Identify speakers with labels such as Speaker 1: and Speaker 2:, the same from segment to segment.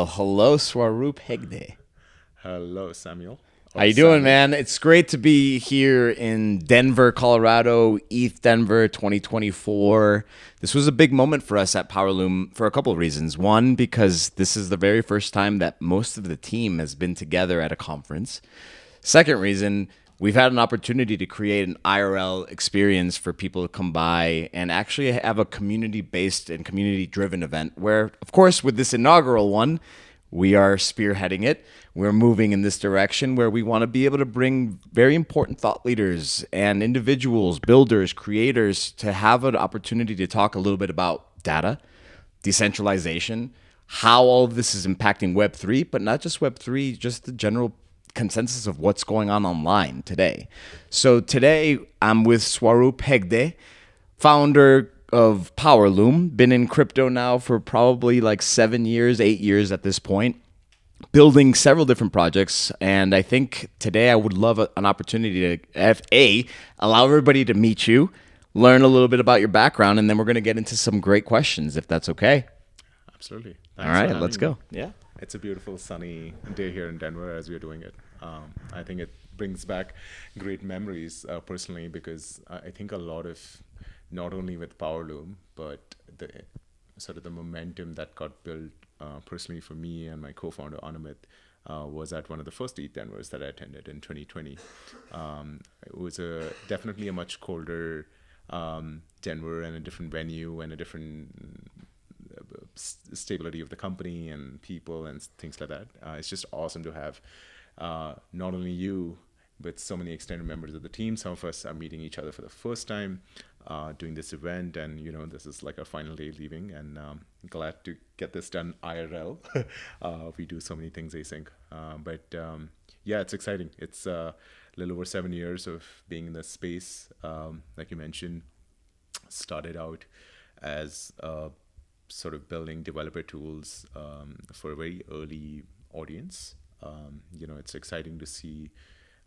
Speaker 1: Well, hello, Swaroop Hegde.
Speaker 2: Hello, Samuel.
Speaker 1: How
Speaker 2: Or
Speaker 1: you doing,
Speaker 2: Sammy.
Speaker 1: man? It's great to be here in Denver, Colorado, ETH Denver 2024. This was a big moment for us at Powerloom for a couple of reasons. One, because this is the very first time that most of the team has been together at a conference. Second reason, we've had an opportunity to create an IRL experience for people to come by and actually have a community-based and community-driven event where, of course, with this inaugural one, we are spearheading it. We're moving in this direction where we want to be able to bring very important thought leaders and individuals, builders, creators to have an opportunity to talk a little bit about data, decentralization, how all of this is impacting Web3, but not just Web3, just the general consensus of what's going on online today. So today I'm with Swaroop Hegde, founder of Powerloom, been in crypto now for probably like 7 years, 8 years at this point, building several different projects. And I think today I would love an opportunity to allow everybody to meet you, learn a little bit about your background, and then we're going to get into some great questions, if that's okay.
Speaker 2: Absolutely.
Speaker 1: All
Speaker 2: Thanks for
Speaker 1: right, let's
Speaker 2: having me.
Speaker 1: go. Yeah.
Speaker 2: It's a beautiful sunny day here in Denver as we're doing it. I think it brings back great memories personally because I think a lot of, not only with Powerloom, but the sort of the momentum that got built personally for me and my co-founder Anamit was at one of the first ETH Denvers that I attended in 2020. It was definitely a much colder Denver and a different venue and a different stability of the company and people and things like that. It's just awesome to have not only you, but so many extended members of the team. Some of us are meeting each other for the first time doing this event. And, this is like our final day leaving. And glad to get this done IRL. We do so many things async. Yeah, it's exciting. It's a little over 7 years of being in this space. Like you mentioned, started out as sort of building developer tools for a very early audience. It's exciting to see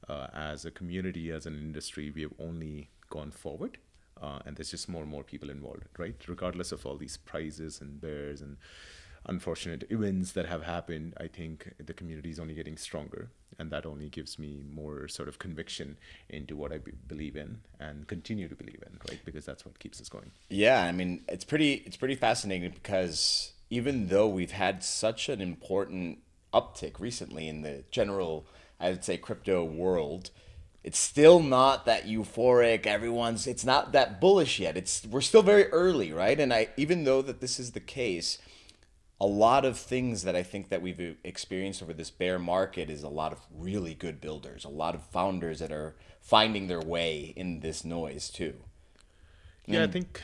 Speaker 2: as a community, as an industry, we have only gone forward. And there's just more and more people involved, right? Regardless of all these prizes and bears and unfortunate events that have happened, I think the community is only getting stronger. And that only gives me more sort of conviction into what I believe in and continue to believe in, right? Because that's what keeps us going.
Speaker 1: Yeah, I mean, it's pretty fascinating because even though we've had such an important uptick recently in the general, I would say, crypto world, it's still not that euphoric. It's not that bullish yet. We're still very early, right? And even though that this is the case, a lot of things that I think that we've experienced over this bear market is a lot of really good builders, a lot of founders that are finding their way in this noise too.
Speaker 2: Yeah, I think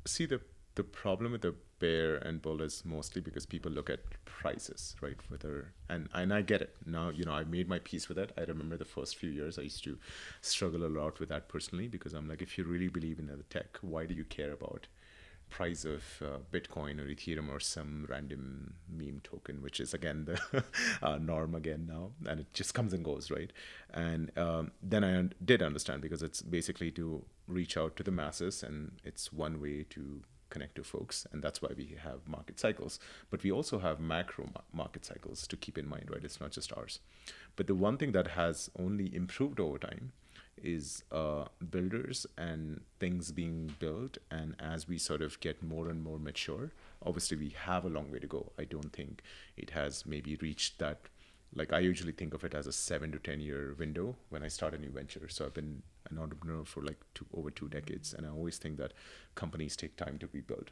Speaker 2: see the problem with the bear and bull is mostly because people look at prices, right? Whether and I get it. Now, I made my peace with it. I remember the first few years I used to struggle a lot with that personally because I'm like, if you really believe in the tech, why do you care about price of Bitcoin or Ethereum or some random meme token, which is again the norm again now, and it just comes and goes, right? And then I did understand because it's basically to reach out to the masses, and it's one way to connect to folks, and that's why we have market cycles. But we also have macro market cycles to keep in mind, right? It's not just ours. But the one thing that has only improved over time is builders and things being built. And as we sort of get more and more mature, obviously we have a long way to go. I don't think it has maybe reached that. Like I usually think of it as a 7 to 10 year window when I start a new venture. So I've been an entrepreneur for like over 2 decades, and I always think that companies take time to be built.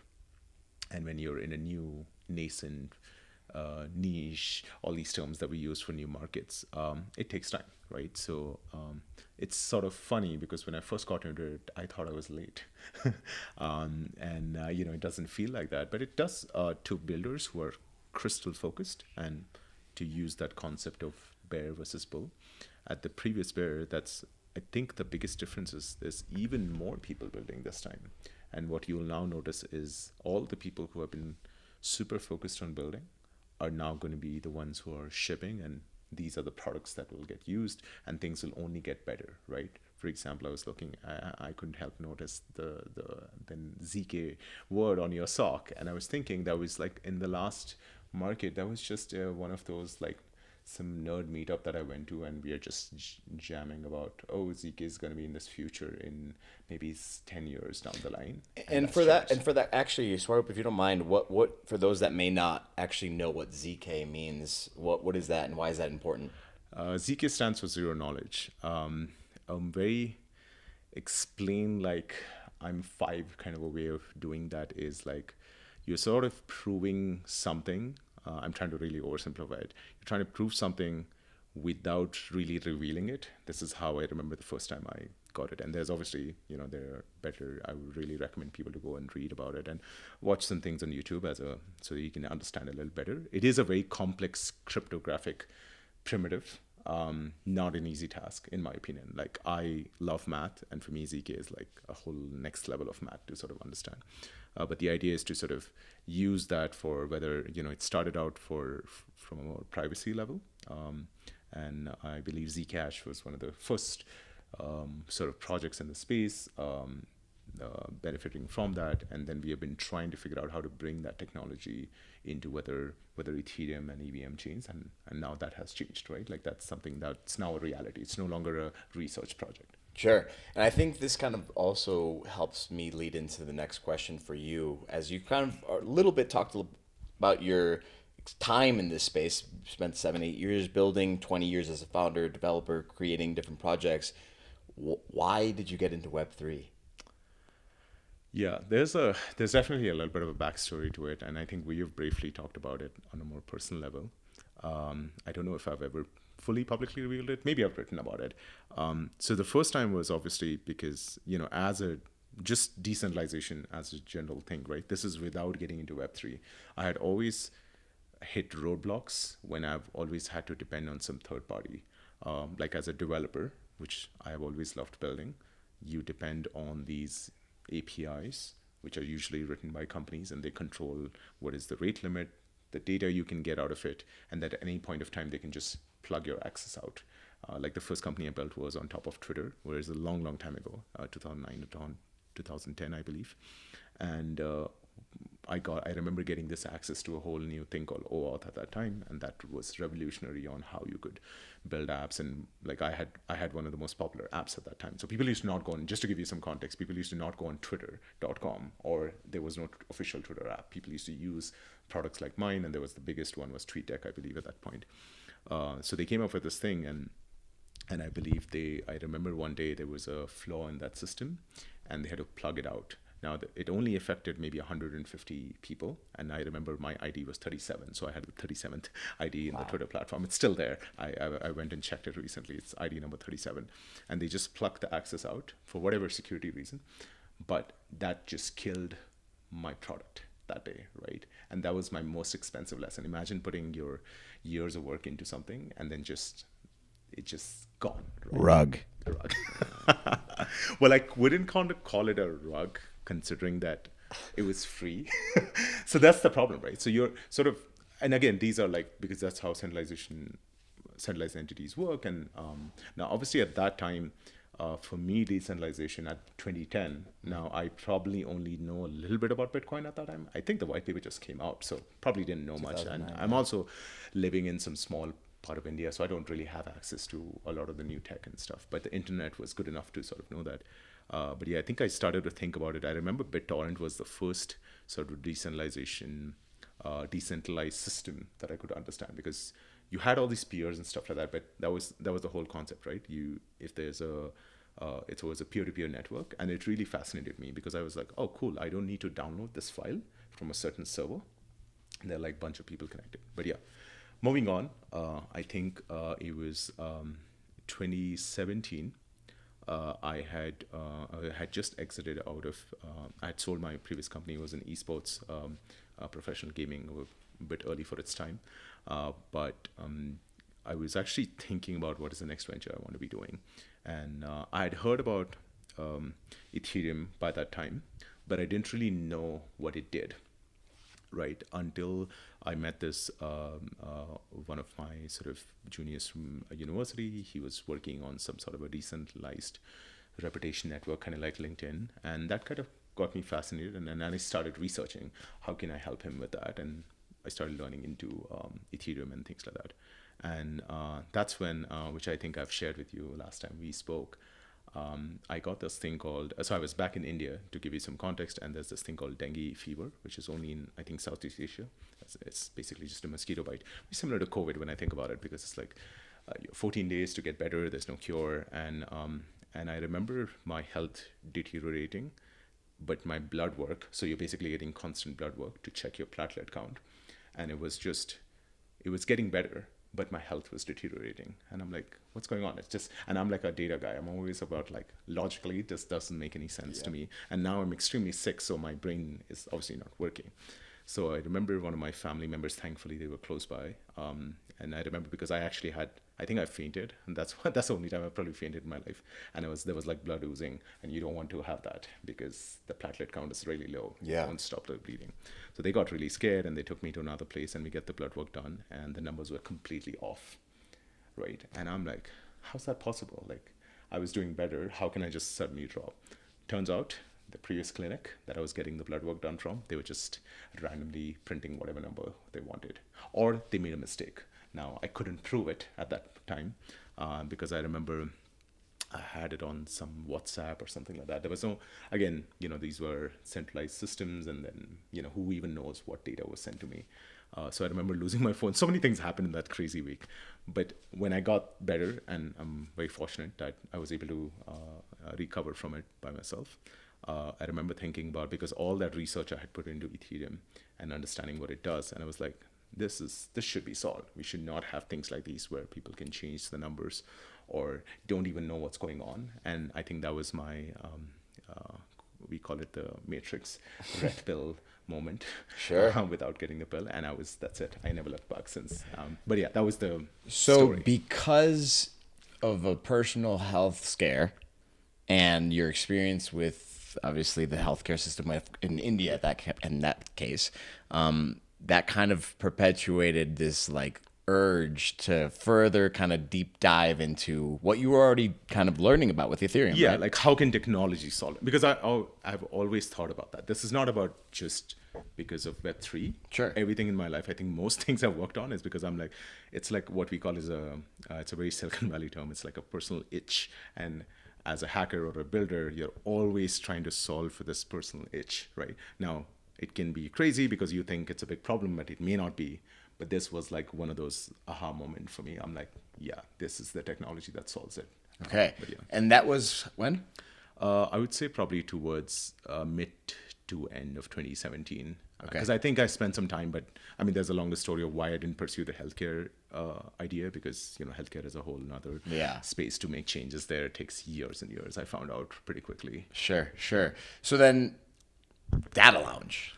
Speaker 2: And when you're in a new nascent niche, all these terms that we use for new markets, it takes time, right? So it's sort of funny because when I first got into it, I thought I was late. It doesn't feel like that, but it does to builders who are crystal focused and to use that concept of bear versus bull. At the previous bear, I think the biggest difference is there's even more people building this time. And what you'll now notice is all the people who have been super focused on building are now going to be the ones who are shipping, and these are the products that will get used, and things will only get better, right? For example, I was looking, I couldn't help notice the ZK word on your sock, and I was thinking that was like in the last market. That was just one of those like some nerd meetup that I went to, and we are just jamming about, oh, ZK is going to be in this future in maybe 10 years down the line.
Speaker 1: And for that, actually, Swaroop, if you don't mind, what for those that may not actually know what ZK means, what is that, and why is that important?
Speaker 2: ZK stands for zero knowledge. Very explain like I'm five kind of a way of doing that is like you're sort of proving something. I'm trying to really oversimplify it. You're trying to prove something without really revealing it. This is how I remember the first time I got it. And there's obviously, there are better. I would really recommend people to go and read about it and watch some things on YouTube so that you can understand a little better. It is a very complex cryptographic primitive. Not an easy task, in my opinion. Like, I love math, and for me, ZK is like a whole next level of math to sort of understand. But the idea is to sort of use that for whether, it started out from a more privacy level. And I believe Zcash was one of the first sort of projects in the space. Benefiting from that, and then we have been trying to figure out how to bring that technology into whether Ethereum and EVM chains, and now that has changed, right? Like, that's something that's now a reality. It's no longer a research project.
Speaker 1: Sure. And I think this kind of also helps me lead into the next question for you, as you kind of a little bit talked about your time in this space. Spent 7-8 years building, 20 years as a founder, developer, creating different projects. Why did you get into Web3?
Speaker 2: Yeah, there's definitely a little bit of a backstory to it, and I think we have briefly talked about it on a more personal level. I don't know if I've ever fully publicly revealed it. Maybe I've written about it. So the first time was obviously because, as a just decentralization as a general thing, right? This is without getting into Web3. I had always hit roadblocks when I've always had to depend on some third party. Like, as a developer, which I have always loved building, you depend on these APIs, which are usually written by companies, and they control what is the rate limit, the data you can get out of it, and that at any point of time they can just plug your access out. Like, the first company I built was on top of Twitter, whereas a long, long time ago, 2009 to 2010, I believe. And I remember getting this access to a whole new thing called OAuth at that time, and that was revolutionary on how you could build apps. And like, I had one of the most popular apps at that time. So people used to not go on, just to give you some context, people used to not go on twitter.com, or there was no official Twitter app. People used to use products like mine, and there was the biggest one was TweetDeck, I believe, at that point. So they came up with this thing, and I believe I remember one day there was a flaw in that system, and they had to plug it out. Now, it only affected maybe 150 people, and I remember my ID was 37, so I had the 37th ID in the Twitter platform. It's still there. I went and checked it recently. It's ID number 37, and they just plucked the access out for whatever security reason, but that just killed my product that day, right? And that was my most expensive lesson. Imagine putting your years of work into something, and then it's just gone. Right? Rug. Well, I wouldn't call it a rug, considering that it was free. So that's the problem, right? So you're sort of, and again, these are like, because that's how centralized entities work. And now, obviously, at that time, for me, decentralization at 2010, now I probably only know a little bit about Bitcoin at that time. I think the white paper just came out, so probably didn't know much. And I'm also living in some small part of India, so I don't really have access to a lot of the new tech and stuff. But the internet was good enough to sort of know that. But yeah, I think I started to think about it. I remember BitTorrent was the first sort of decentralized system that I could understand, because you had all these peers and stuff like that, but that was the whole concept, right? It was a peer-to-peer network, and it really fascinated me because I was like, oh, cool, I don't need to download this file from a certain server. And there are like a bunch of people connected. But yeah, moving on, I think it was 2017. I had just exited out of. I had sold my previous company. It was an esports, professional gaming, a bit early for its time, but I was actually thinking about what is the next venture I want to be doing, and I had heard about Ethereum by that time, but I didn't really know what it did. Right, until I met this one of my sort of juniors from a university. He was working on some sort of a decentralized reputation network, kind of like LinkedIn, and that kind of got me fascinated. And then I started researching how can I help him with that. And I started learning into Ethereum and things like that. And that's when, which I think I've shared with you last time we spoke, I got this thing called, so I was back in India to give you some context, and there's this thing called dengue fever, which is only in, I think, Southeast Asia. It's basically just a mosquito bite. It's similar to COVID when I think about it, because it's like 14 days to get better, there's no cure. And I remember my health deteriorating, but my blood work, so you're basically getting constant blood work to check your platelet count. And it was getting better, but my health was deteriorating. And I'm like, what's going on? It's just, and I'm like a data guy. I'm always about like, logically, this doesn't make any sense to me. And now I'm extremely sick, so my brain is obviously not working. So I remember one of my family members, thankfully they were close by. And I remember because I actually had, I think I fainted, and that's the only time I probably fainted in my life. And there was like blood oozing, and you don't want to have that because the platelet count is really low.
Speaker 1: Yeah.
Speaker 2: It won't stop the bleeding. So they got really scared, and they took me to another place, and we get the blood work done, and the numbers were completely off, right? And I'm like, how's that possible? Like, I was doing better. How can I just suddenly drop? Turns out the previous clinic that I was getting the blood work done from, they were just randomly printing whatever number they wanted, or they made a mistake. Now, I couldn't prove it at that time because I remember I had it on some WhatsApp or something like that. There was no, again, these were centralized systems, and then, who even knows what data was sent to me. So I remember losing my phone. So many things happened in that crazy week. But when I got better, and I'm very fortunate that I was able to recover from it by myself, I remember thinking about, because all that research I had put into Ethereum and understanding what it does, and I was like, this should be solved. We should not have things like these where people can change the numbers or don't even know what's going on. And I think that was my, we call it the Matrix red pill moment.
Speaker 1: Sure.
Speaker 2: Without getting the pill. And that's it. I never looked back since. But yeah, that was the
Speaker 1: story. Because of a personal health scare and your experience with obviously the healthcare system in India in that case, that kind of perpetuated this like urge to further kind of deep dive into what you were already kind of learning about with Ethereum.
Speaker 2: Yeah,
Speaker 1: right?
Speaker 2: like how can technology solve it? Because I've always thought about that. This is not about just because of Web3.
Speaker 1: Sure.
Speaker 2: Everything in my life, I think most things I've worked on is because I'm like, it's like what we call it's a very Silicon Valley term. It's like a personal itch. And as a hacker or a builder, you're always trying to solve for this personal itch, right? Now, it can be crazy because you think it's a big problem, but it may not be. But this was like one of those aha moments for me. I'm like, yeah, this is the technology that solves it.
Speaker 1: Okay.
Speaker 2: But yeah.
Speaker 1: And that was when?
Speaker 2: I would say probably towards mid to end of 2017.
Speaker 1: Okay.
Speaker 2: Because I think I spent some time, but I mean, there's a longer story of why I didn't pursue the healthcare idea, because healthcare is a whole another space to make changes there. It takes years and years. I found out pretty quickly.
Speaker 1: Sure. So then, Data Lounge,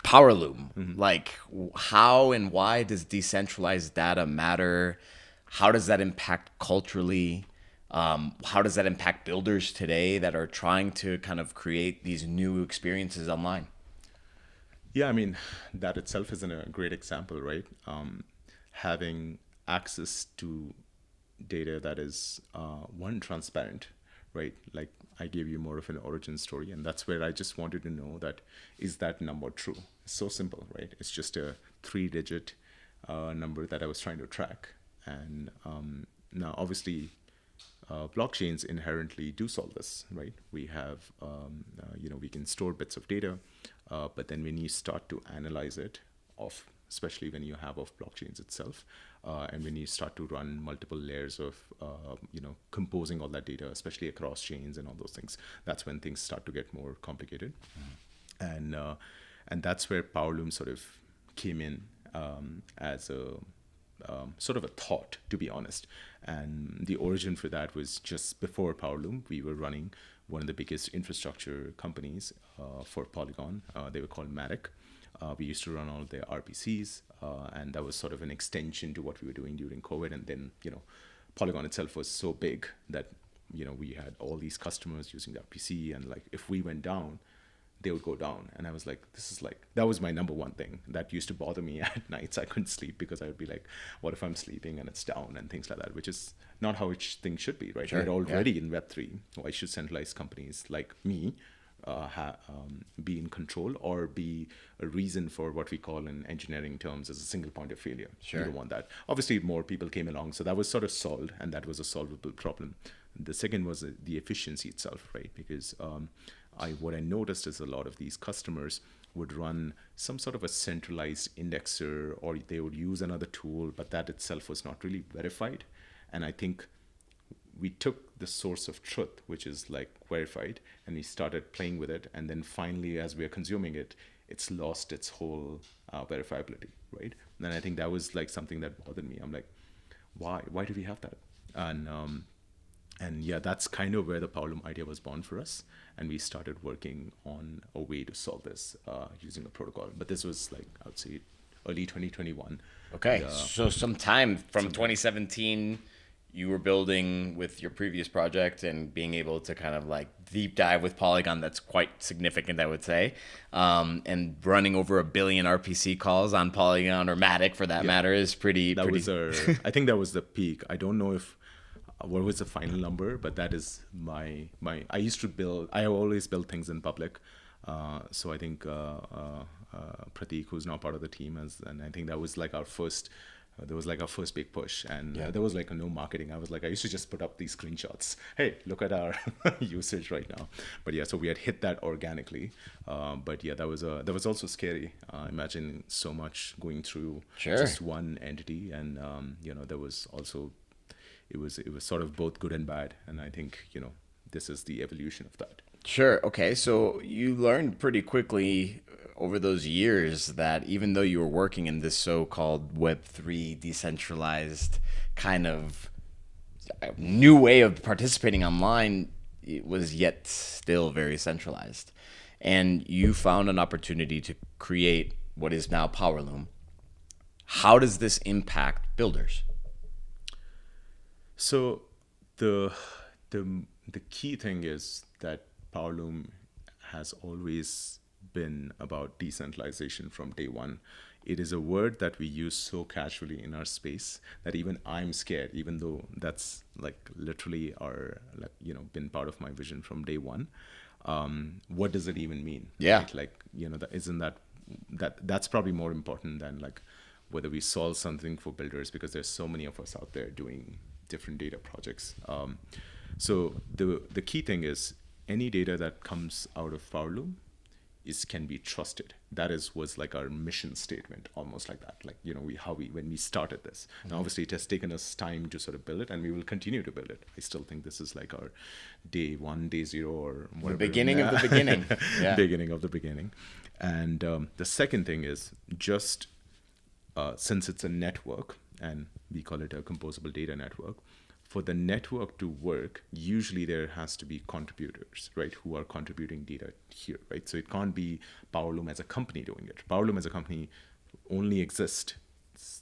Speaker 1: Powerloom, like how and why does decentralized data matter? How does that impact culturally? How does that impact builders today that are trying to kind of create these new experiences online?
Speaker 2: Yeah, I mean, that itself is a great example, right? Having access to data that is, one, transparent, right? Like I gave you more of an origin story, and that's where I just wanted to know that, is that number true? It's so simple, right? It's just a 3-digit number that I was trying to track. And now, obviously, blockchains inherently do solve this, right? We have, we can store bits of data, but then when you start to analyze it, especially when you have off blockchains itself, and when you start to run multiple layers of, composing all that data, especially across chains and all those things, that's when things start to get more complicated. And that's where Powerloom sort of came in as a sort of a thought, to be honest. And the origin for that was just before Powerloom, we were running one of the biggest infrastructure companies for Polygon. They were called Matic. We used to run all their RPCs, and that was sort of an extension to what we were doing during COVID. And then, Polygon itself was so big that, we had all these customers using the RPC, and like if we went down, they would go down. And I was like, that was my number one thing that used to bother me at nights. I couldn't sleep because I would be like, what if I'm sleeping and it's down and things like that, which is not how things should be, right?
Speaker 1: Sure,
Speaker 2: We're already in Web3. Why should centralized companies like me be in control or be a reason for what we call in engineering terms as a single point of failure.
Speaker 1: Sure.
Speaker 2: You don't want that. Obviously, more people came along, so that was sort of solved, and that was a solvable problem. The second was the efficiency itself, right? Because what I noticed is a lot of these customers would run some sort of a centralized indexer, or they would use another tool, but that itself was not really verified. And I think we took the source of truth, which is like verified, and we started playing with it. And then finally, as we are consuming it, it's lost its whole verifiability, right? And I think that was like something that bothered me. I'm like, why do we have that? And yeah, that's kind of where the Powerloom idea was born for us. And we started working on a way to solve this using a protocol. But this was like, I would say, early 2021.
Speaker 1: Okay,
Speaker 2: And,
Speaker 1: so sometime from 2017, you were building with your previous project and being able to kind of like deep dive with Polygon. That's quite significant, I would say. And running over 1 billion RPC calls on Polygon or Matic, for that matter, is pretty.
Speaker 2: I think that was the peak. I don't know if what was the final number, but that is my. I used to build. I always build things in public. So I think Pratik, who's now part of the team, and I think that was like our first. There was like our first big push, and there was like no marketing. I used to just put up these screenshots. Hey, look at our usage right now. But yeah, so we had hit that organically. But yeah, that was also scary. Imagine so much going through just one entity, and there was also, it was sort of both good and bad. And I think this is the evolution of that.
Speaker 1: Sure. Okay. So you learned pretty quickly over those years that even though you were working in this so-called Web3 decentralized kind of new way of participating online, it was yet still very centralized. And you found an opportunity to create what is now Powerloom. How does this impact builders?
Speaker 2: So the key thing is that Powerloom has always been about decentralization from day one. It is a word that we use so casually in our space that even I'm scared, even though that's like literally been part of my vision from day one. What does it even mean?
Speaker 1: Yeah.
Speaker 2: Right? Like, isn't that's probably more important than like whether we solve something for builders, because there's so many of us out there doing different data projects. So the key thing is any data that comes out of Powerloom can be trusted. That was like our mission statement, almost like that. Like, when we started this. Mm-hmm. Now, obviously, it has taken us time to sort of build it, and we will continue to build it. I still think this is like our day one, day zero, or whatever.
Speaker 1: The beginning of the beginning. Yeah.
Speaker 2: Beginning of the beginning. And the second thing is just since it's a network, and we call it a composable data network, for the network to work, usually there has to be contributors, right, who are contributing data here, right? So it can't be Powerloom as a company doing it. Powerloom as a company only exists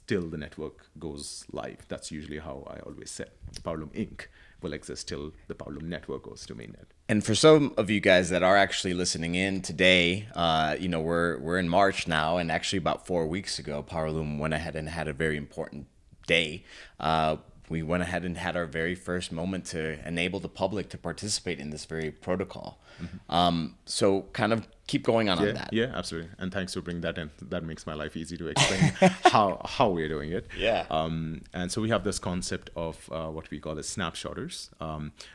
Speaker 2: till the network goes live. That's usually how I always say. Powerloom Inc. will exist till the Powerloom network goes to mainnet.
Speaker 1: And for some of you guys that are actually listening in today, we're in March now, and actually about 4 weeks ago, Powerloom went ahead and had a very important day. We went ahead and had our very first moment to enable the public to participate in this very protocol. Mm-hmm. So kind of keep going on that.
Speaker 2: Yeah, absolutely. And thanks for bringing that in. That makes my life easy to explain how we're doing it.
Speaker 1: Yeah.
Speaker 2: And so we have this concept of what we call as Snapshotters.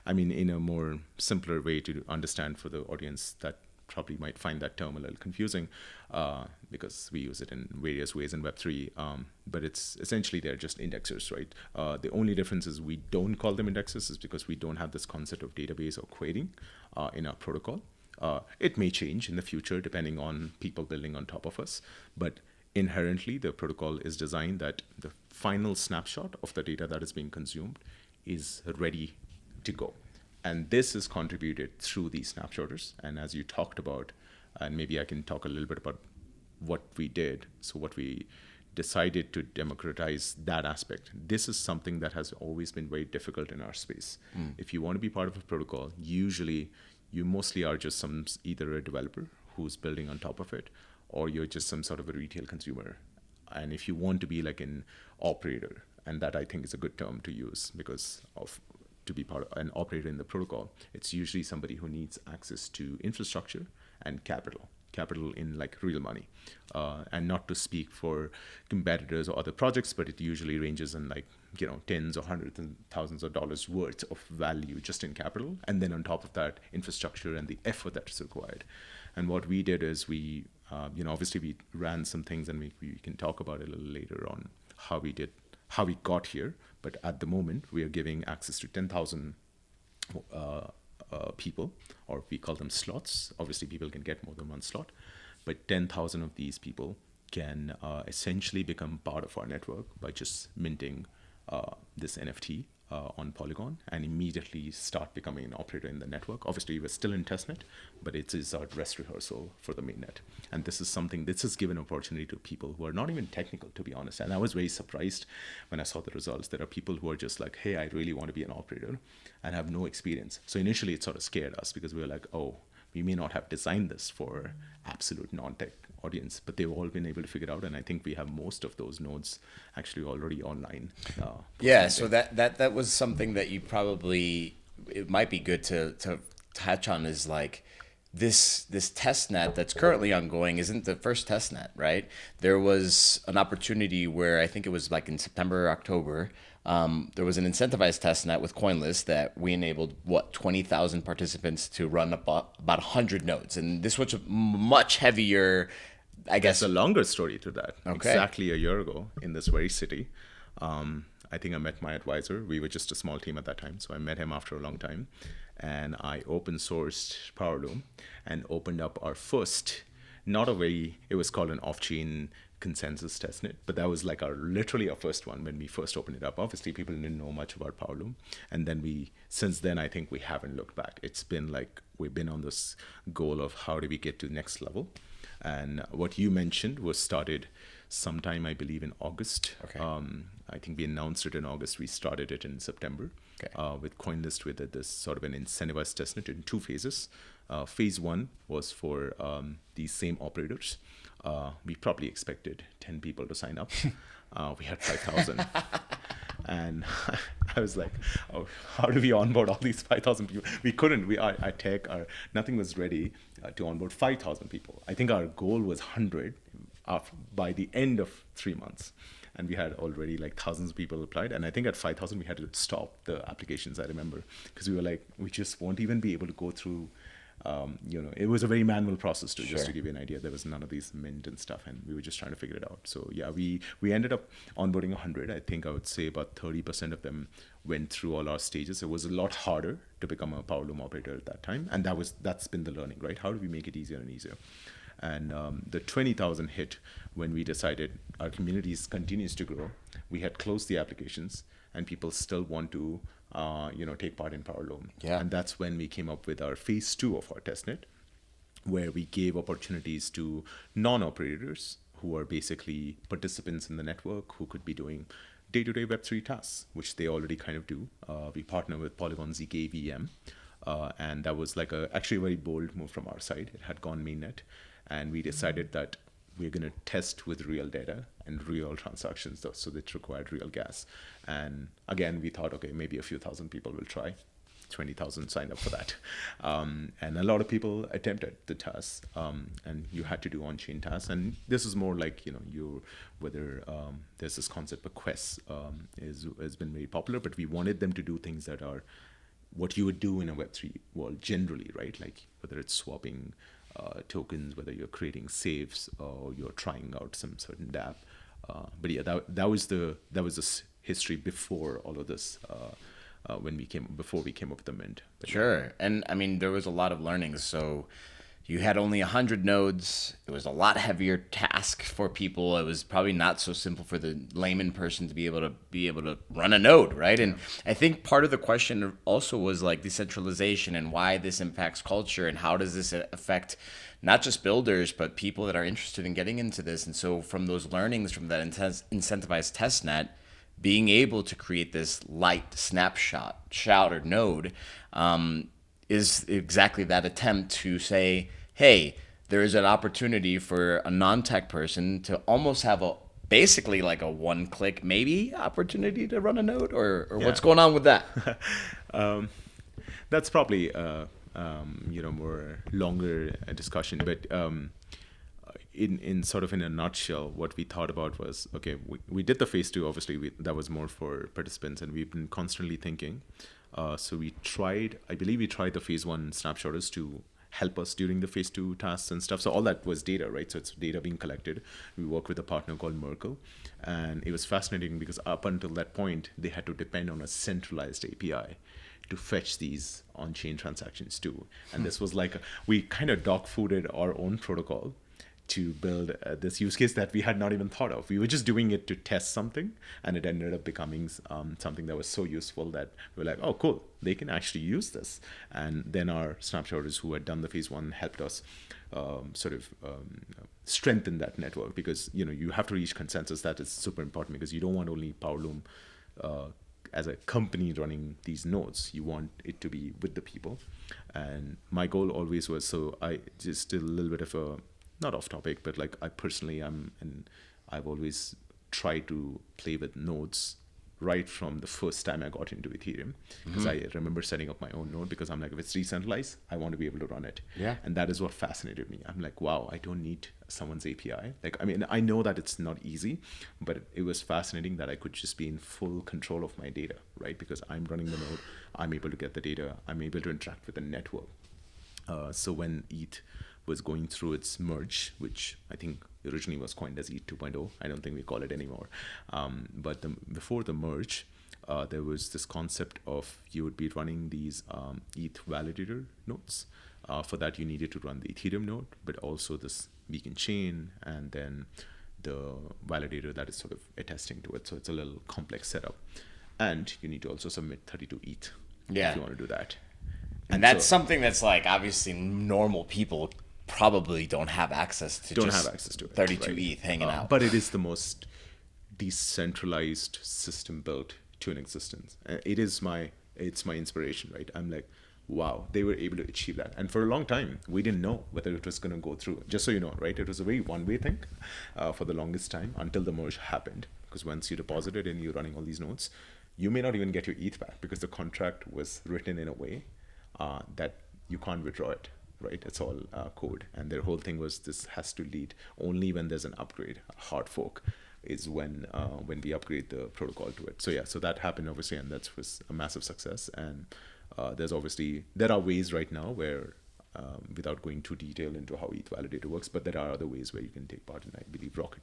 Speaker 2: In a more simpler way to understand for the audience that probably might find that term a little confusing because we use it in various ways in Web3. But it's essentially they're just indexers, right? The only difference is we don't call them indexes is because we don't have this concept of database or querying in our protocol. It may change in the future depending on people building on top of us. But inherently, the protocol is designed that the final snapshot of the data that is being consumed is ready to go. And this is contributed through these snapshotters. And as you talked about, and maybe I can talk a little bit about what we did. So what we decided to democratize that aspect. This is something that has always been very difficult in our space. If you want to be part of a protocol, usually you mostly are just either a developer who's building on top of it, or you're just some sort of a retail consumer. And if you want to be like an operator, and that I think is a good term to use because to be part of an operator in the protocol, it's usually somebody who needs access to infrastructure and capital in like real money, and not to speak for competitors or other projects, but it usually ranges in like tens or hundreds and thousands of dollars worth of value just in capital, and then on top of that, infrastructure and the effort that is required. And what we did is we obviously we ran some things, and we can talk about it a little later on how we got here. But at the moment, we are giving access to 10,000 people, or we call them slots. Obviously, people can get more than one slot, but 10,000 of these people can essentially become part of our network by just minting this NFT on Polygon and immediately start becoming an operator in the network. Obviously, we're still in testnet, but it is our dress rehearsal for the mainnet. And this has given opportunity to people who are not even technical, to be honest. And I was very surprised when I saw the results. There are people who are just like, hey, I really want to be an operator and have no experience. So initially it sort of scared us because we were like, oh, we may not have designed this for absolute non-tech audience, but they've all been able to figure it out. And I think we have most of those nodes actually already online.
Speaker 1: Yeah, so that was something that you probably, it might be good to touch on, is like this testnet that's currently ongoing isn't the first testnet, right? There was an opportunity where I think it was like in September or October, there was an incentivized testnet with CoinList that we enabled 20,000 participants to run about 100 nodes, and this was a much heavier, I guess.
Speaker 2: There's a longer story to that.
Speaker 1: Okay.
Speaker 2: Exactly a year ago in this very city, I think I met my advisor. We were just a small team at that time, so I met him after a long time, and I open sourced Powerloom and opened up our first, it was called an off-chain consensus testnet, but that was like literally our first one when we first opened it up. Obviously, people didn't know much about Powerloom, and then since then I think we haven't looked back. It's been like we've been on this goal of how do we get to next level, and what you mentioned was started sometime, I believe, in August.
Speaker 1: Okay.
Speaker 2: I think we announced it in August. We started it in September.
Speaker 1: Okay.
Speaker 2: With CoinList, with this sort of an incentivized testnet in 2 phases. Phase 1 was for these same operators. We probably expected 10 people to sign up. We had 5,000. And I was like, oh, how do we onboard all these 5,000 people? We couldn't. Our tech, nothing was ready to onboard 5,000 people. I think our goal was 100 by the end of 3 months. And we had already like thousands of people applied. And I think at 5,000, we had to stop the applications, I remember. Because we were like, we just won't even be able to go through, it was a very manual process too, just to give you an idea. There was none of these mint and stuff, and we were just trying to figure it out. So yeah, we ended up onboarding 100. I think I would say about 30% of them went through all our stages. It was a lot harder to become a Powerloom operator at that time. And that's been the learning, right? How do we make it easier and easier? And the 20,000 hit when we decided our communities continues to grow. We had closed the applications, and people still want to, take part in Powerloom.
Speaker 1: Yeah.
Speaker 2: And that's when we came up with our phase 2 of our testnet, where we gave opportunities to non-operators who are basically participants in the network who could be doing day-to-day Web3 tasks, which they already kind of do. We partner with Polygon ZK VM, and that was like actually a very bold move from our side. It had gone mainnet. And we decided that we're going to test with real data and real transactions, so it required real gas. And again, we thought, okay, maybe a few thousand people will try. 20,000 signed up for that. And a lot of people attempted the tasks, and you had to do on-chain tasks. And this is more like, whether there's this concept of quests has been very popular, but we wanted them to do things that are what you would do in a Web3 world generally, right? Like whether it's swapping tokens, whether you're creating safes or you're trying out some certain dApp. But yeah, that was this history before all of this, before we came up with the mint. But
Speaker 1: sure. And I mean, there was a lot of learnings. So you had only 100 nodes. It was a lot heavier task for people. It was probably not so simple for the layman person to be able to run a node, right? Yeah. And I think part of the question also was like decentralization and why this impacts culture and how does this affect not just builders, but people that are interested in getting into this. And so from those learnings from that incentivized testnet, being able to create this light snapshot node is exactly that attempt to say, hey, there is an opportunity for a non-tech person to almost have basically like a one-click maybe opportunity to run a node, or
Speaker 2: Yeah.
Speaker 1: what's going on with that?
Speaker 2: That's probably more longer discussion, but in sort of in a nutshell, what we thought about was, okay, we did the phase 2. Obviously, that was more for participants, and we've been constantly thinking. So I believe we tried the phase 1 snapshotters to help us during the phase 2 tasks and stuff. So all that was data, right? So it's data being collected. We work with a partner called Merkle, and it was fascinating because up until that point, they had to depend on a centralized API to fetch these on-chain transactions too. And this was like, we kind of dog-fooded our own protocol to build this use case that we had not even thought of. We were just doing it to test something, and it ended up becoming something that was so useful that we were like, oh, cool, they can actually use this. And then our snapshotters who had done the phase 1 helped us strengthen that network, because you have to reach consensus. That is super important, because you don't want only Powerloom as a company running these nodes. You want it to be with the people. And my goal always was, so I just did a little bit of a, not off topic, but like I personally am, and I've always tried to play with nodes right from the first time I got into Ethereum, because I remember setting up my own node, because I'm like, if it's decentralized, I want to be able to run it.
Speaker 1: Yeah.
Speaker 2: And that is what fascinated me. I'm like, wow, I don't need someone's API. Like, I mean, I know that it's not easy, but it was fascinating that I could just be in full control of my data, right? Because I'm running the node, I'm able to get the data, I'm able to interact with the network. So when ETH was going through its merge, which I think originally was coined as ETH 2.0. I don't think we call it anymore. But before the merge, there was this concept of you would be running these ETH validator nodes. For that, you needed to run the Ethereum node, but also this beacon chain, and then the validator that is sort of attesting to it. So it's a little complex setup. And you need to also submit 32 ETH if you want to do that.
Speaker 1: And that's something that's like, obviously normal people probably don't have access to.
Speaker 2: Don't have access to it.
Speaker 1: 32 ETH hanging out.
Speaker 2: But it is the most decentralized system built to an existence. It's my inspiration, right? I'm like, wow, they were able to achieve that. And for a long time, we didn't know whether it was going to go through. Just so you know, right? It was a very one-way thing for the longest time until the merge happened. Because once you deposit it and you're running all these nodes, you may not even get your ETH back, because the contract was written in a way that you can't withdraw it, right? It's all code. And their whole thing was, this has to lead only when there's an upgrade. A hard fork is when we upgrade the protocol to it. So yeah, so that happened obviously, and that was a massive success. And there are ways right now where, without going too detailed into how ETH Validator works, but there are other ways where you can take part in, I believe, Rocket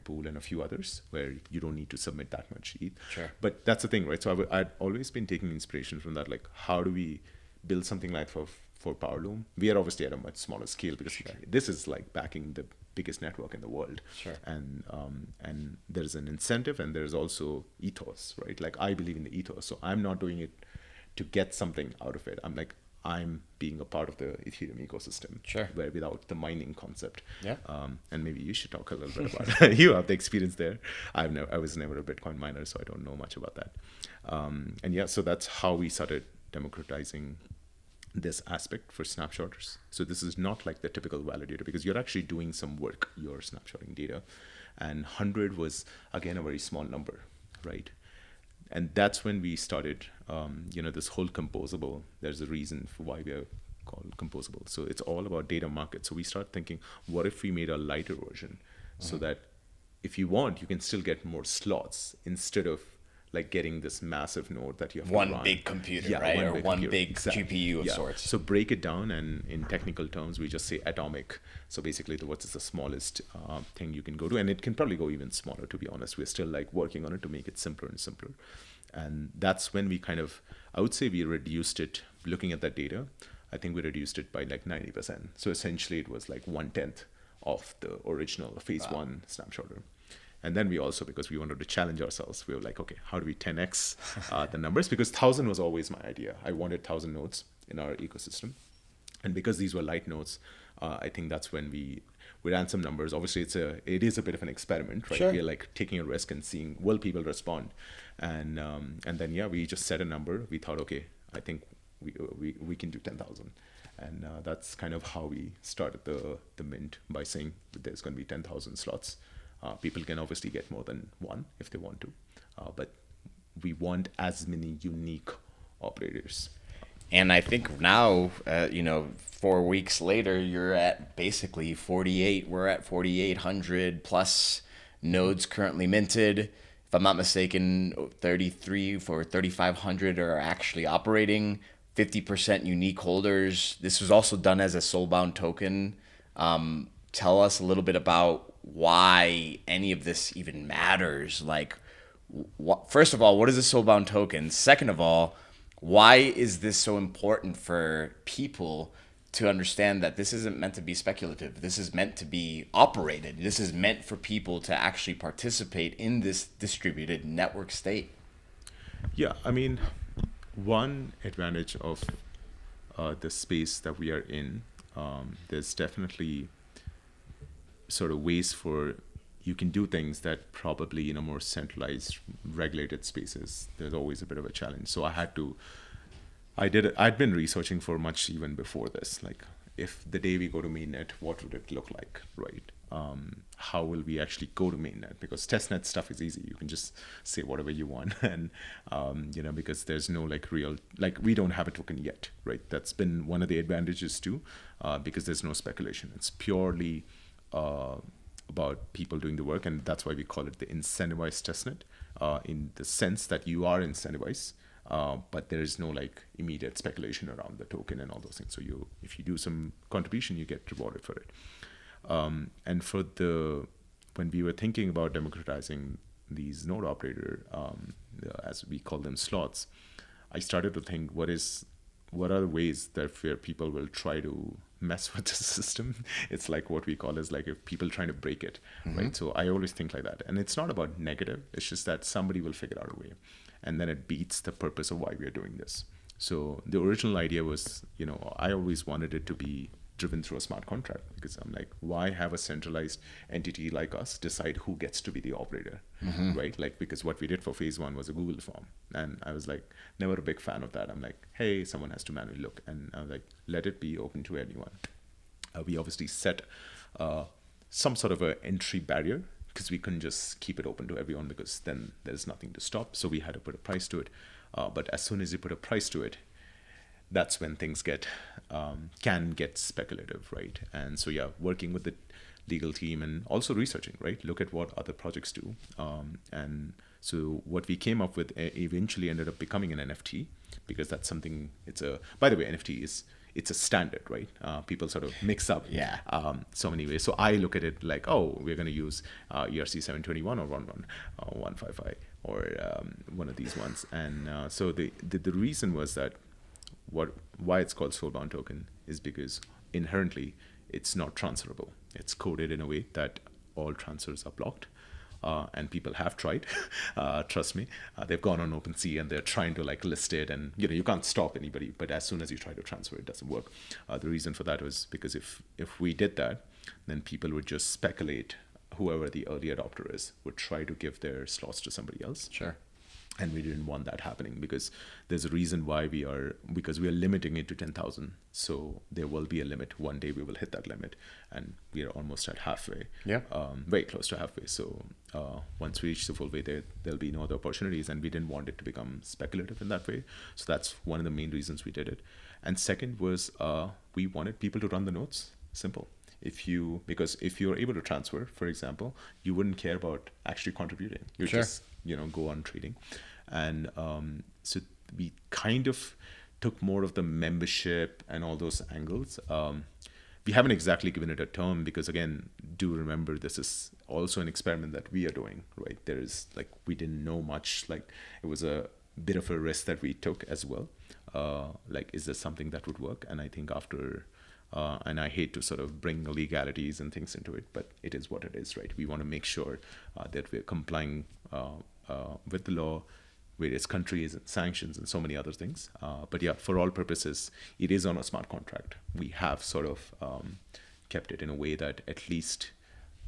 Speaker 2: Pool and a few others, where you don't need to submit that much ETH.
Speaker 1: Sure.
Speaker 2: But that's the thing, right? So I'd always been taking inspiration from that. Like, how do we build something like for Powerloom? We are obviously at a much smaller scale, because this is like backing the biggest network in the world.
Speaker 1: Sure.
Speaker 2: And there's an incentive, and there's also ethos, right? Like, I believe in the ethos. So I'm not doing it to get something out of it. I'm being a part of the Ethereum ecosystem,
Speaker 1: Sure.
Speaker 2: where without the mining concept.
Speaker 1: Yeah.
Speaker 2: And maybe you should talk a little bit about it. You have the experience there. I was never a Bitcoin miner, so I don't know much about that. And yeah, so that's how we started democratizing this aspect for snapshotters. So this is not like the typical validator, because you're actually doing some work. You're snapshotting data, and 100 was again a very small number, right? And that's when we started, this whole composable. There's a reason for why we are called composable. So it's all about data markets. So we start thinking, what if we made a lighter version, so that if you want, you can still get more slots, instead of like getting this massive node that you have
Speaker 1: one
Speaker 2: to run.
Speaker 1: big computer, right? Or one
Speaker 2: computer.
Speaker 1: big
Speaker 2: Exactly.
Speaker 1: GPU of sorts.
Speaker 2: So break it down, and in technical terms, we just say atomic. So basically, what is the smallest thing you can go to? And it can probably go even smaller, to be honest. We're still like working on it to make it simpler and simpler. And that's when we kind of, I would say we reduced it, looking at that data, I think we reduced it by like 90%. So essentially it was like 1/10 of the original phase 1 snapshotter. And then we also, because we wanted to challenge ourselves, we were like, okay, how do we 10x the numbers? Because 1,000 was always my idea. I wanted 1,000 nodes in our ecosystem. And because these were light nodes, I think that's when we ran some numbers. Obviously, it is a bit of an experiment, right?
Speaker 1: Sure.
Speaker 2: We're like taking a risk and seeing, will people respond? And then, yeah, we just set a number. We thought, okay, I think we can do 10,000. And that's kind of how we started the mint, by saying that there's going to be 10,000 slots People can obviously get more than one if they want to, but we want as many unique operators.
Speaker 1: And I think now, 4 weeks later, you're at basically 48. We're at 4,800 plus nodes currently minted. If I'm not mistaken, 33 for 3,500 are actually operating. 50% unique holders. This was also done as a soulbound token. Tell us a little bit about why any of this even matters. Like, first of all, what is a soulbound token? Second of all, why is this so important for people to understand that this isn't meant to be speculative? This is meant to be operated. This is meant for people to actually participate in this distributed network state.
Speaker 2: Yeah, I mean, one advantage of the space that we are in, there's definitely sort of ways for you can do things that probably in a more centralized, regulated spaces, there's always a bit of a challenge. So I'd been researching for much even before this, like if the day we go to mainnet, what would it look like, right? How will we actually go to mainnet? Because testnet stuff is easy. You can just say whatever you want. And, because there's no we don't have a token yet, right? That's been one of the advantages too, because there's no speculation. It's purely about people doing the work. And that's why we call it the incentivized testnet, in the sense that you are incentivized. But there is no immediate speculation around the token and all those things. So if you do some contribution, you get rewarded for it. And when we were thinking about democratizing these node operator, as we call them slots, I started to think what are the ways that where people will try to mess with the system. It's like what we call is if people trying to break it, right? So I always think like that. And it's not about negative. It's just that somebody will figure out a way. And then it beats the purpose of why we are doing this. So the original idea was, I always wanted it to be driven through a smart contract, because I'm like, why have a centralized entity like us decide who gets to be the operator, right? Because what we did for phase one was a Google form. And I was never a big fan of that. I'm like, hey, someone has to manually look. And I was like, let it be open to anyone. We obviously set some sort of an entry barrier, because we couldn't just keep it open to everyone, because then there's nothing to stop. So we had to put a price to it. But as soon as you put a price to it, that's when things can get speculative, right? And so working with the legal team and also researching, right? Look at what other projects do. And so what we came up with eventually ended up becoming an NFT, because that's something. By the way, NFT it's a standard, right? People sort of mix up so many ways. So I look at it like, we're going to use ERC 721 or 155 or one of these ones. And so the reason was that why it's called soulbound token is because inherently it's not transferable. It's coded in a way that all transfers are blocked. And people have tried, trust me. They've gone on OpenSea and they're trying to list it, and you can't stop anybody. But as soon as you try to transfer, it doesn't work. The reason for that was because if we did that, then people would just speculate. Whoever the early adopter is would try to give their slots to somebody else.
Speaker 1: Sure.
Speaker 2: And we didn't want that happening, because there's a reason why we are limiting it to 10,000. So there will be a limit. One day we will hit that limit, and we are almost at halfway.
Speaker 1: Yeah.
Speaker 2: Very close to halfway. So once we reach the full way, there'll be no other opportunities, and we didn't want it to become speculative in that way. So that's one of the main reasons we did it. And second was we wanted people to run the nodes. Simple. Because if you're able to transfer, for example, you wouldn't care about actually contributing. You just go on trading. And so we kind of took more of the membership and all those angles. We haven't exactly given it a term, because again, do remember this is also an experiment that we are doing, right? There is we didn't know much. It was a bit of a risk that we took as well. Is this something that would work? And I think after and I hate to sort of bring legalities and things into it, but it is what it is, right? We want to make sure that we're complying with the law, various countries and sanctions and so many other things. But for all purposes, it is on a smart contract. We have sort of kept it in a way that at least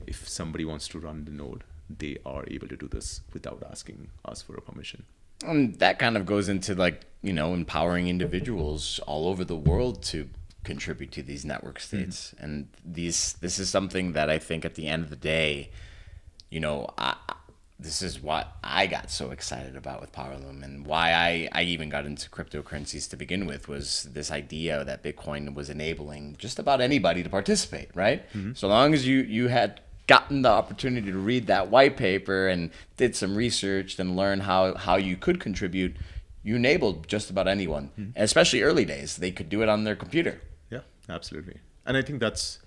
Speaker 2: if somebody wants to run the node, they are able to do this without asking us for a permission.
Speaker 1: And that kind of goes into empowering individuals all over the world to contribute to these network states. And this is something that I think at the end of the day, this is what I got so excited about with Powerloom, and why I even got into cryptocurrencies to begin with, was this idea that Bitcoin was enabling just about anybody to participate, right? So long as you had gotten the opportunity to read that white paper and did some research, then learn how you could contribute, you enabled just about anyone, and especially early days. They could do it on their computer.
Speaker 2: Yeah, absolutely. And I think that's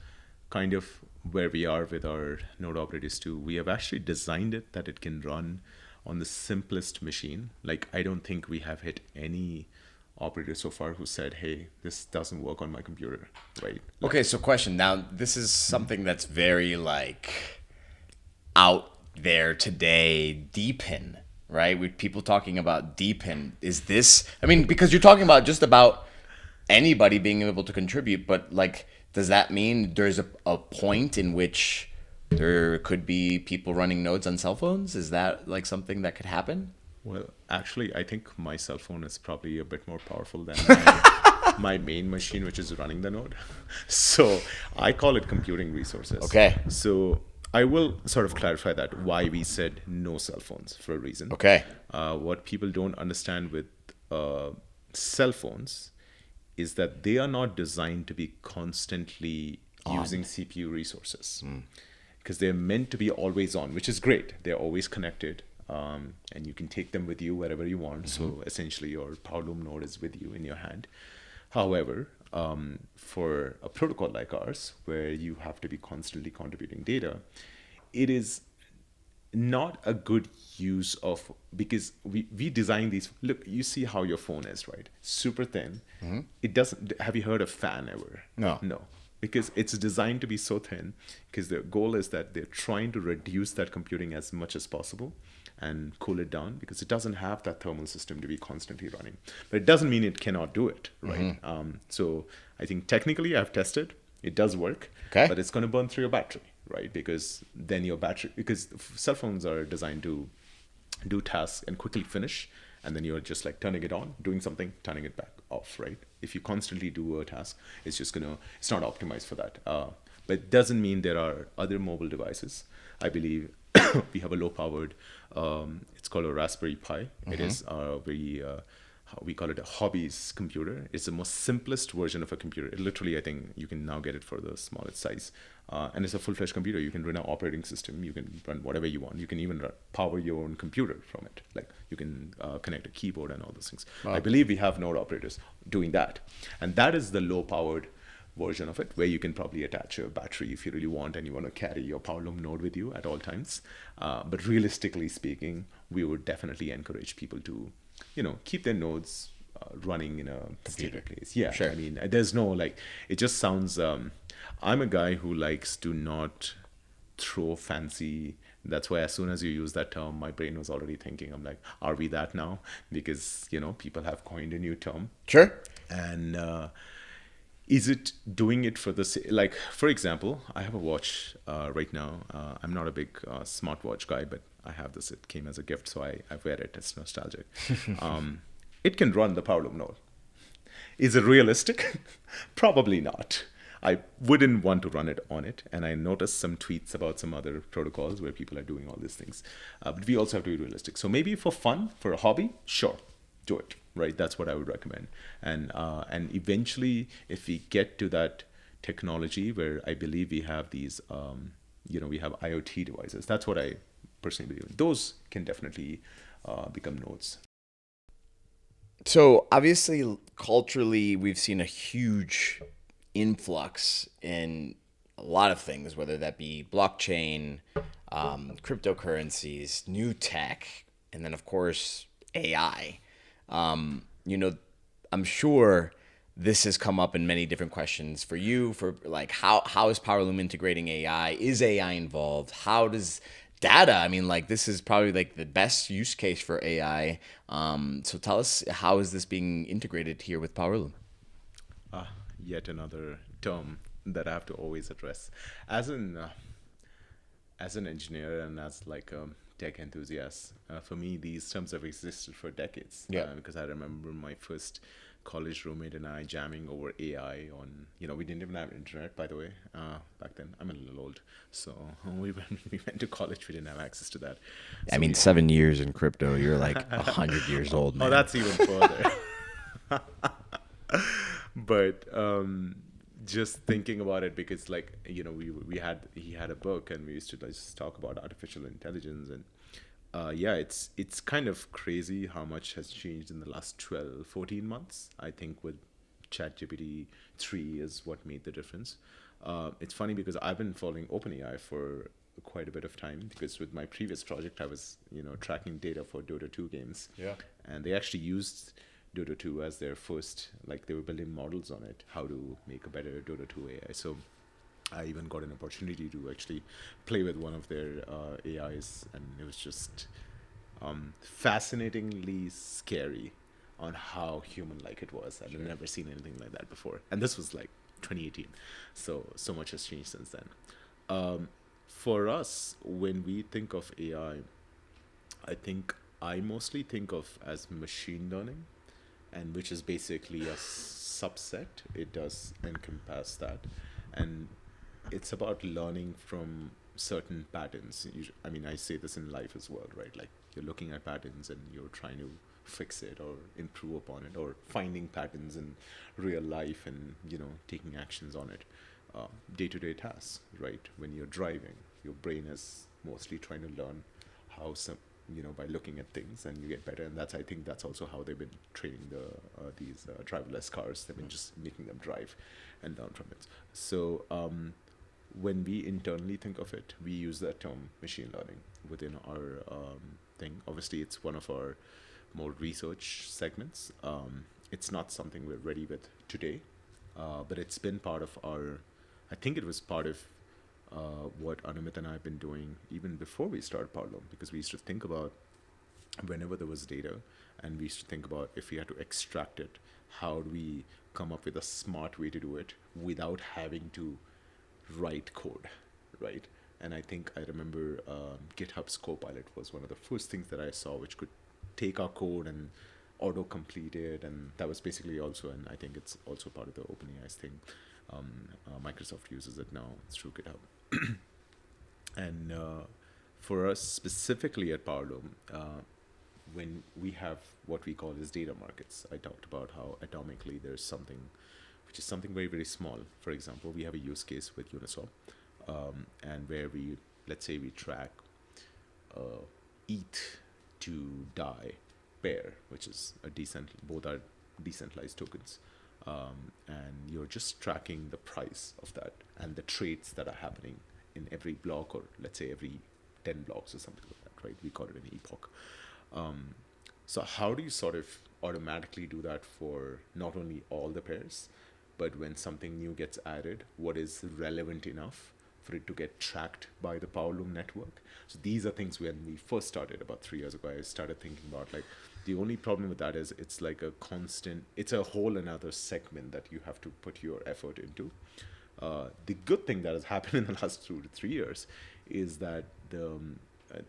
Speaker 2: kind of where we are with our node operators too. We have actually designed it that it can run on the simplest machine. Like, I don't think we have hit any operator so far who said, hey, this doesn't work on my computer, right?
Speaker 1: Okay, so question. Now, this is something that's very out there today, DPIN, right? With people talking about DPIN. Is this, because you're talking about just about anybody being able to contribute, but does that mean there's a point in which there could be people running nodes on cell phones? Is that something that could happen?
Speaker 2: Well, actually, I think my cell phone is probably a bit more powerful than my main machine, which is running the node. So I call it computing resources.
Speaker 1: Okay.
Speaker 2: So I will sort of clarify that why we said no cell phones for a reason.
Speaker 1: Okay.
Speaker 2: What people don't understand with cell phones is that they are not designed to be constantly using CPU resources, because they're meant to be always on, which is great. They're always connected, and you can take them with you wherever you want. So essentially your Powerloom node is with you in your hand. However, for a protocol like ours, where you have to be constantly contributing data, it is not a good use of, because we design these. Look, you see how your phone is, right? Super thin. It doesn't. Have you heard of fan ever? No, because it's designed to be so thin, because the goal is that they're trying to reduce that computing as much as possible and cool it down, because it doesn't have that thermal system to be constantly running. But it doesn't mean it cannot do it, right? So I think technically I've tested, it does work, but it's going to burn through your battery, right? Because then your battery, because cell phones are designed to do tasks and quickly finish, and then you're just turning it on, doing something, turning it back off, right? If you constantly do a task, it's not optimized for that. But it doesn't mean there are other mobile devices. I believe we have a low powered, it's called a Raspberry Pi. It is we call it a hobbies computer. It's the most simplest version of a computer. It literally, I think you can now get it for the smallest size. And it's a full-fledged computer. You can run an operating system. You can run whatever you want. You can even power your own computer from it. You can connect a keyboard and all those things. Wow. I believe we have node operators doing that. And that is the low-powered version of it, where you can probably attach a battery if you really want, and you want to carry your Powerloom node with you at all times. But realistically speaking, we would definitely encourage people to keep their nodes running in a stable place. Yeah, sure. There's no it just sounds. I'm a guy who likes to not throw fancy. That's why as soon as you use that term, my brain was already thinking, I'm like, are we that now? Because people have coined a new term.
Speaker 1: Sure.
Speaker 2: And is it doing it for for example, I have a watch right now. I'm not a big smartwatch guy, but I have this. It came as a gift, so I wear it. It's nostalgic. It can run the Powerloom node. Is it realistic? Probably not. I wouldn't want to run it on it. And I noticed some tweets about some other protocols where people are doing all these things. But we also have to be realistic. So maybe for fun, for a hobby, sure, do it. Right? That's what I would recommend. And eventually, if we get to that technology where I believe we have these, we have IoT devices. That's what I personally believe in. Those can definitely become nodes.
Speaker 1: So obviously, culturally, we've seen a huge influx in a lot of things, whether that be blockchain, cryptocurrencies, new tech, and then of course AI. I'm sure this has come up in many different questions for you, for how is Powerloom integrating AI? Is AI involved? How does data? This is probably the best use case for AI. So tell us, how is this being integrated here with Powerloom?
Speaker 2: Yet another term that I have to always address. As an engineer and as a tech enthusiast, for me, these terms have existed for decades.
Speaker 1: Yeah.
Speaker 2: Because I remember my first college roommate and I jamming over AI on, we didn't even have internet, by the way, back then. I'm a little old. So we went to college, we didn't have access to that.
Speaker 1: I
Speaker 2: So
Speaker 1: mean, 7 years in crypto, you're like 100 years old, man.
Speaker 2: Oh, that's even further. But just thinking about it, because like, he had a book and we used to just talk about artificial intelligence, and it's kind of crazy how much has changed in the last 12, 14 months. I think with ChatGPT 3 is what made the difference. It's funny because I've been following OpenAI for quite a bit of time, because with my previous project I was tracking data for Dota 2 games.
Speaker 1: Yeah.
Speaker 2: And they actually used Dota 2 as their first, like they were building models on it, how to make a better Dota 2 AI. So I even got an opportunity to actually play with one of their AIs, and it was just fascinatingly scary on how human-like it was. I've never seen anything like that before, and this was like 2018. So much has changed since then. For us, when we think of AI, I think I mostly think of as machine learning, and which is basically a subset. It does encompass that, and it's about learning from certain patterns. I mean, I say this in life as well, right? Like you're looking at patterns and you're trying to fix it or improve upon it, or finding patterns in real life and taking actions on it. Day-to-day tasks, right? When you're driving, your brain is mostly trying to learn how by looking at things, and you get better. And I think that's also how they've been training these driverless cars. They've been just making them drive and learn from it. So when we internally think of it, we use that term machine learning within our thing. Obviously, it's one of our more research segments. It's not something we're ready with today, but it's been part of I think it was part of what Anumit and I have been doing even before we started Powerloom, because we used to think about whenever there was data, and we used to think about if we had to extract it, how do we come up with a smart way to do it without having to write code, right? And I think I remember GitHub's Copilot was one of the first things that I saw, which could take our code and auto-complete it, and that was basically also, and I think it's also part of the OpenAI's thing. Microsoft uses it now through GitHub. And for us specifically at Powerloom, when we have what we call as data markets, I talked about how atomically there's something which is something very, very small. For example, we have a use case with Uniswap, and where let's say we track ETH to DAI pair, which is both are decentralized tokens. And you're just tracking the price of that and the trades that are happening in every block, or let's say every 10 blocks or something like that, right? We call it an epoch. So how do you sort of automatically do that for not only all the pairs, but when something new gets added, what is relevant enough for it to get tracked by the Powerloom network? So these are things when we first started about 3 years ago, I started thinking about, like, the only problem with that is it's like it's a whole another segment that you have to put your effort into. The good thing that has happened in the last 2 to 3 years is that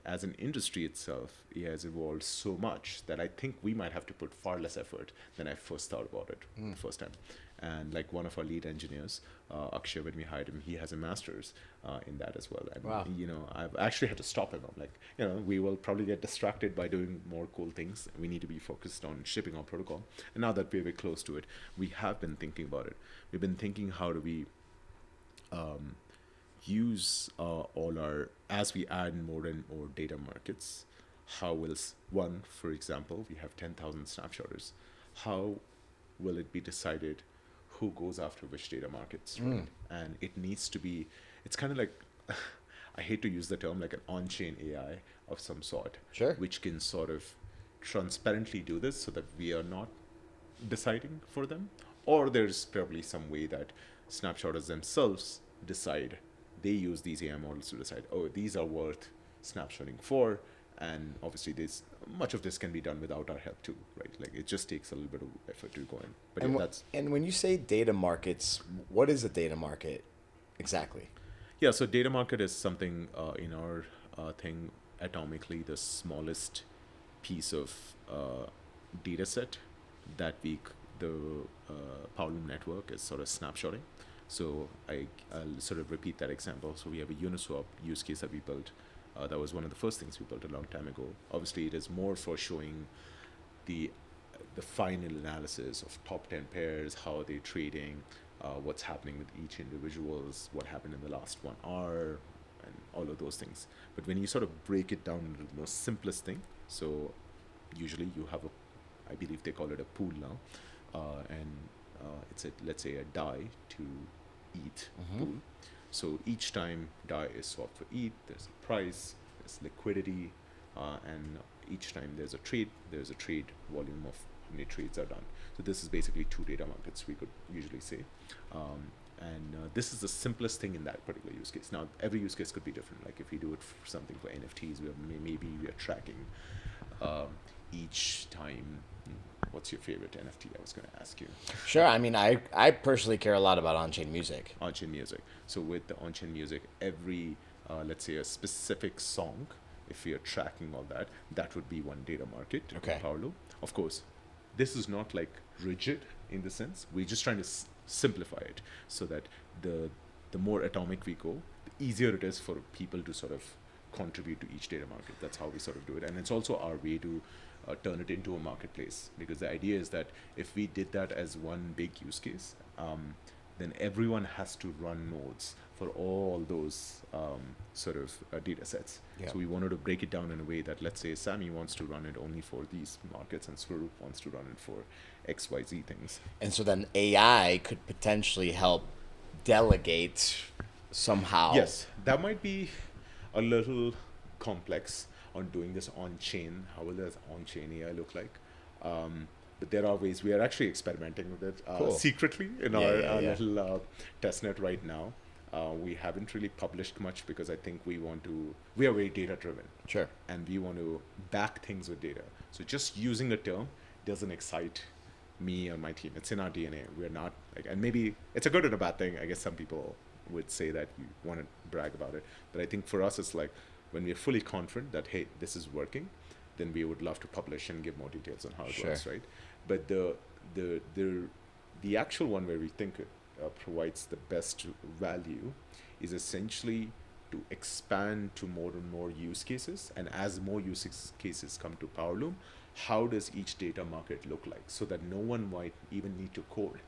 Speaker 2: as an industry itself, it has evolved so much that I think we might have to put far less effort than I first thought about it the first time. And like one of our lead engineers, Akshay, when we hired him, he has a master's in that as well. And,
Speaker 1: wow.
Speaker 2: I've actually had to stop him. I'm like, we will probably get distracted by doing more cool things. We need to be focused on shipping our protocol. And now that we're very close to it, we have been thinking about it. We've been thinking, how do we use as we add more and more data markets, how will one, for example, we have 10,000 Snapshotters. How will it be decided who goes after which data markets, right? And it needs to be, it's kind of like, I hate to use the term, like an on-chain AI of some sort,
Speaker 1: Sure.
Speaker 2: which can sort of transparently do this so that we are not deciding for them. Or there's probably some way that Snapshotters themselves decide. They use these AI models to decide, oh, these are worth snapshotting for. And obviously much of this can be done without our help too, right? Like it just takes a little bit of effort to go in. But
Speaker 1: and when you say data markets, what is a data market exactly?
Speaker 2: Yeah, so data market is something in our thing, atomically, the smallest piece of data set that we the Powerloom network is sort of snapshotting. So I'll sort of repeat that example. So we have a Uniswap use case that we built. That was one of the first things we built a long time ago. Obviously, it is more for showing the final analysis of top 10 pairs, how are they trading, what's happening with each individuals, what happened in the last 1 hour, and all of those things. But when you sort of break it down into the most simplest thing, so usually you have I believe they call it a pool now, and it's let's say a DAI to ETH pool. So each time DAI is swapped for ETH, there's a price, there's liquidity, and each time there's a trade volume of how many trades are done. So this is basically 2 data markets, we could usually say. And this is the simplest thing in that particular use case. Now, every use case could be different. Like if we do it for something for NFTs, maybe we are tracking each time. What's your favorite NFT? I was going to ask you.
Speaker 1: Sure. I mean, I personally care a lot about on-chain music.
Speaker 2: On-chain music. So with the on-chain music, every, let's say a specific song, if we are tracking all that, that would be one data market.
Speaker 1: Okay.
Speaker 2: Powerloom. Of course, this is not like rigid in the sense. We're just trying to simplify it so that the more atomic we go, the easier it is for people to sort of contribute to each data market. That's how we sort of do it. And it's also our way to turn it into a marketplace, because the idea is that if we did that as one big use case, then everyone has to run nodes for all those sort of data sets.
Speaker 1: Yeah.
Speaker 2: So we wanted to break it down in a way that, let's say Sammy wants to run it only for these markets and Swaroop wants to run it for XYZ things.
Speaker 1: And so then AI could potentially help delegate somehow.
Speaker 2: Yes, that might be a little complex on doing this on-chain. How will this on-chain AI look like? But there are ways. We are actually experimenting with it
Speaker 1: Cool.
Speaker 2: secretly in
Speaker 1: Yeah,
Speaker 2: our
Speaker 1: yeah.
Speaker 2: little testnet right now. We haven't really published much because I think we are very data driven.
Speaker 1: Sure.
Speaker 2: And we want to back things with data. So just using a term doesn't excite me or my team. It's in our DNA. We're not like, and maybe it's a good and a bad thing. I guess some people would say that you want to brag about it. But I think for us, it's like when we're fully confident that, hey, this is working, then we would love to publish and give more details on how it
Speaker 1: Sure.
Speaker 2: works, right? But the actual one where we think it provides the best value is essentially to expand to more and more use cases. And as more use cases come to Powerloom, how does each data market look like, so that no one might even need to code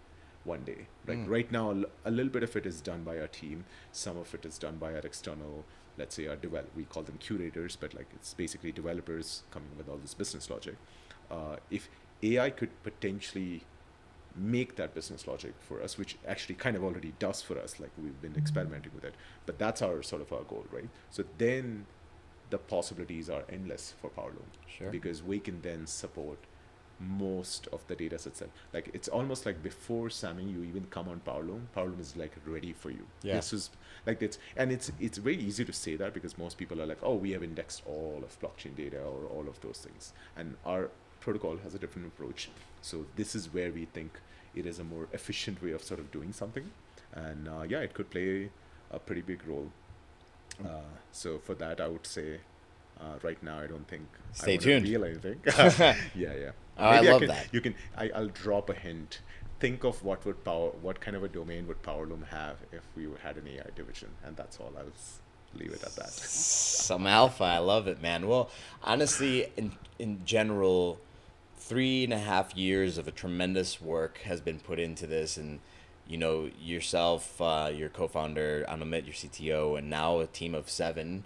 Speaker 2: one day. Like right now, a little bit of it is done by our team. Some of it is done by our external, let's say our we call them curators, but like it's basically developers coming with all this business logic. If AI could potentially make that business logic for us, which actually kind of already does for us, like we've been experimenting with it, but that's our goal, right? So then the possibilities are endless for Powerloom.
Speaker 1: Sure.
Speaker 2: Because we can then support most of the data sets that, like, it's almost like before Sammy you even come on Powerloom is like ready for you.
Speaker 1: Yeah.
Speaker 2: This is like it's very easy to say that because most people are like, oh, we have indexed all of blockchain data or all of those things, and our protocol has a different approach. So this is where we think it is a more efficient way of sort of doing something, and yeah, it could play a pretty big role. So for that, I would say right now I don't think
Speaker 1: Stay
Speaker 2: I want
Speaker 1: tuned.
Speaker 2: to reveal anything. Yeah.
Speaker 1: Oh,
Speaker 2: Maybe
Speaker 1: I love
Speaker 2: can,
Speaker 1: that.
Speaker 2: You can. I'll drop a hint. Think of what kind of a domain would Powerloom have if we had an AI division, and that's all. I'll leave it at that.
Speaker 1: Some alpha. I love it, man. Well, honestly, in general, 3.5 years of a tremendous work has been put into this, and you know, yourself, your co-founder, Anumit, your CTO, and now a team of 7.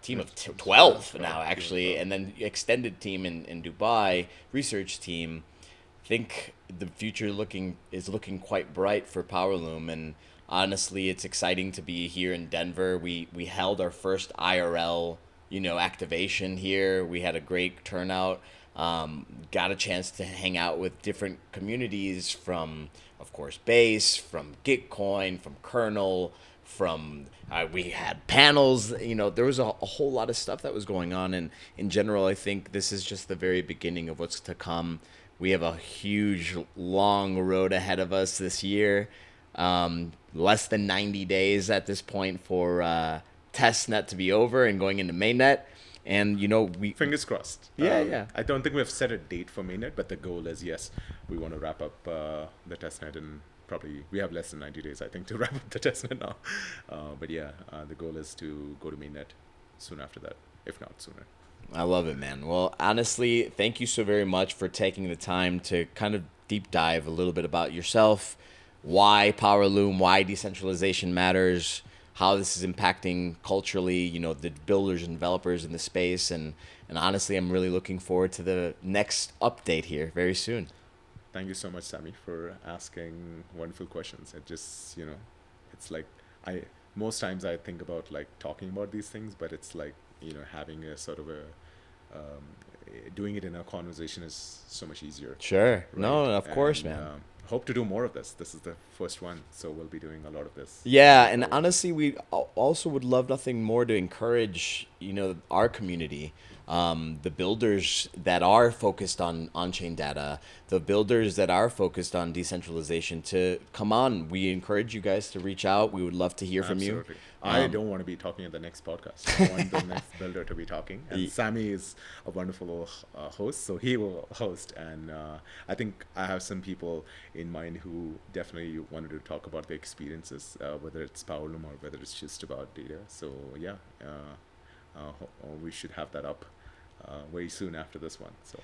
Speaker 1: Team of 12 now, actually, and then extended team in Dubai, research team. I think the future is looking quite bright for Powerloom, and honestly, it's exciting to be here in Denver. We held our first IRL, activation here. We had a great turnout. Got a chance to hang out with different communities from, of course, Base, from Gitcoin, from Kernel, from we had panels. There was a whole lot of stuff that was going on, and in general, I think this is just the very beginning of what's to come. We have a huge, long road ahead of us this year. Less than 90 days at this point for testnet to be over and going into mainnet. And, you know,
Speaker 2: Fingers crossed.
Speaker 1: Yeah.
Speaker 2: I don't think we've set a date for mainnet, but the goal is, yes, we want to wrap up the testnet in probably, we have less than 90 days, I think, to wrap up the testnet now. But yeah, the goal is to go to mainnet soon after that, if not sooner.
Speaker 1: I love it, man. Well, honestly, thank you so very much for taking the time to kind of deep dive a little bit about yourself, why Powerloom, why decentralization matters, how this is impacting culturally, you know, the builders and developers in the space. And honestly, I'm really looking forward to the next update here very soon.
Speaker 2: Thank you so much, Sammy, for asking wonderful questions. It just, it's like most times I think about like talking about these things, but it's like, having a sort of doing it in a conversation is so much easier.
Speaker 1: Sure.
Speaker 2: Right?
Speaker 1: No, of course, man.
Speaker 2: Hope to do more of this. This is the first one, so we'll be doing a lot of this.
Speaker 1: Yeah, and honestly, we also would love nothing more to encourage, our community, the builders that are focused on on-chain data, the builders that are focused on decentralization to come on. We encourage you guys to reach out. We would love to hear from you.
Speaker 2: I don't want to be talking at the next podcast. I want the next builder to be talking. And Sammy is a wonderful host, so he will host. And I think I have some people in mind who definitely wanted to talk about their experiences, whether it's Powerloom or whether it's just about data. So yeah, we should have that up very soon after this one. So.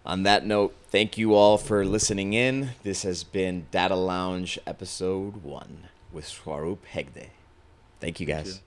Speaker 1: On that note, thank you all for listening in. This has been Data Lounge episode 1 with Swaroop Hegde. Thank you, guys.